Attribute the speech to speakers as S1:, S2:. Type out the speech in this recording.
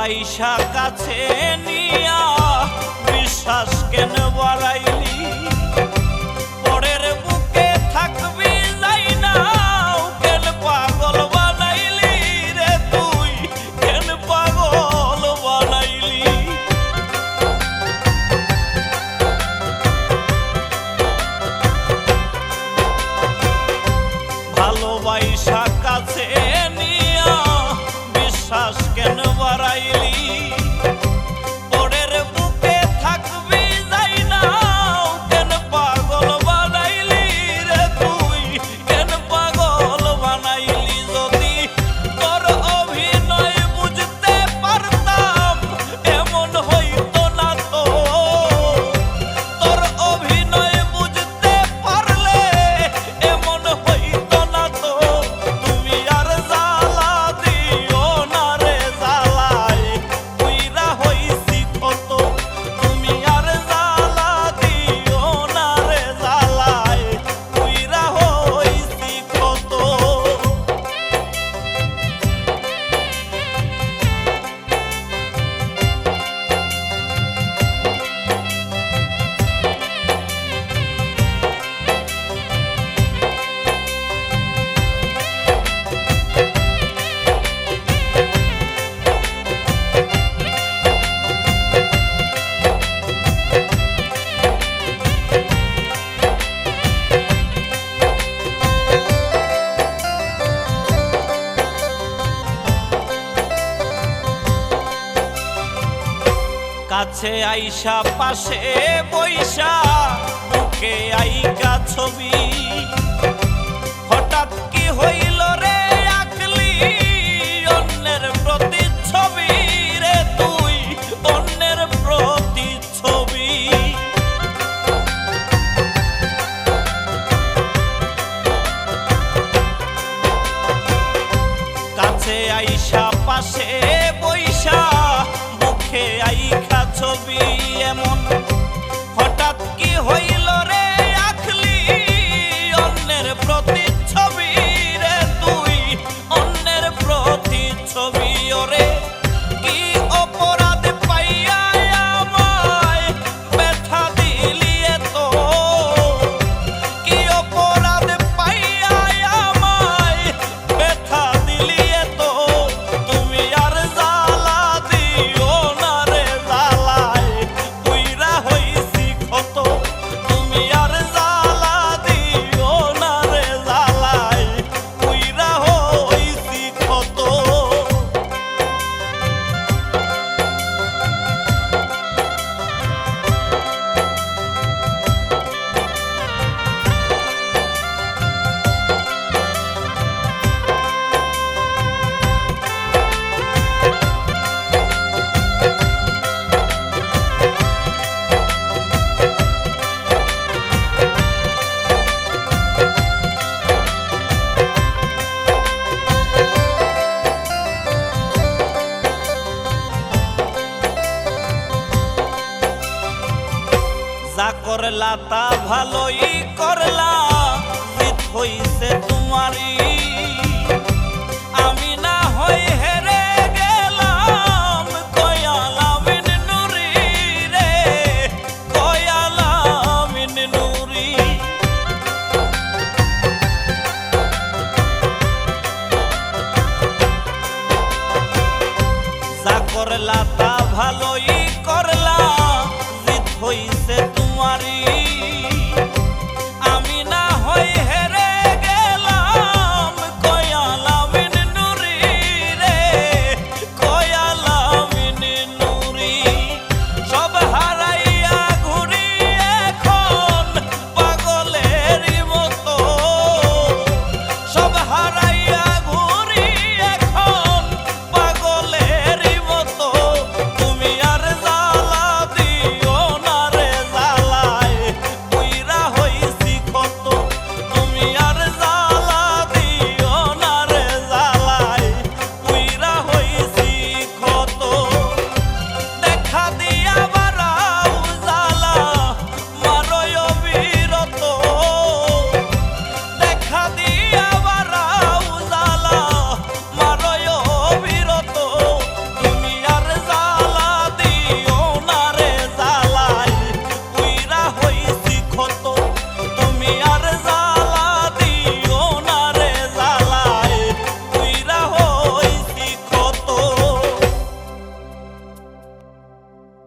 S1: ভালোবাসা কাছে নিয়া বিশ্বাস কেন বাড়াইলি পরের বুকে থাকবি যাই না কেন পাগল বানাইলি রে তুই কেন পাগল বানাইলি ভালোবাসা কাছে নিয়া বিশ্বাস কেন বাড়াইলি পরের বুকে থাকবি যাই না কেন পাগল বানাইলি রে তুই কেন পাগল বানাইলি যদি তোর অভিনয় বুঝতে পারতাম এমন হইতো না তো তোর অভিনয় বুঝতে পারলে এমন হইতো না তো তুমি আর জ্বালা দিও না রে জ্বালায় পুইরা হইছি কত তুমি আর জ্বালা দিও না রে জ্বালায় পুইরা হইছি কত কাছে আইসা পাশে বইসা বুকে আইকা ছবি হঠাৎ কি হইল রে আকলি অন্যের প্রতিচ্ছবি রে তুই অন্যের প্রতিচ্ছবি কাছে আইসা পাশে বইসা মুখে আইকা ছবি এমন হঠাৎ কি হইল রে আখলি অন্যের প্রতিচ্ছবি রে তুই অন্যের প্রতিচ্ছবি ওরে কি অপরাধ পাইয়া আমায় ব্যথা দিলি এত কি অপরাধ পাইয়া আমায় ব্যথা দিলি এত তুমি আর জ্বালা দিও না রে জ্বালায় পুইরা হইছি কত তুমি আর জ্বালা দিও না রে জ্বালায় পুইরা হইছি কত যা করলা তা ভালোই করলা জিত হইছে তোমারই আমি না হই হেরে গেলাম কয়ালামিন নুরি রে কয়ালামিন নুরি যা করলা তা ভালোই করলা জিত হইছে তোমারই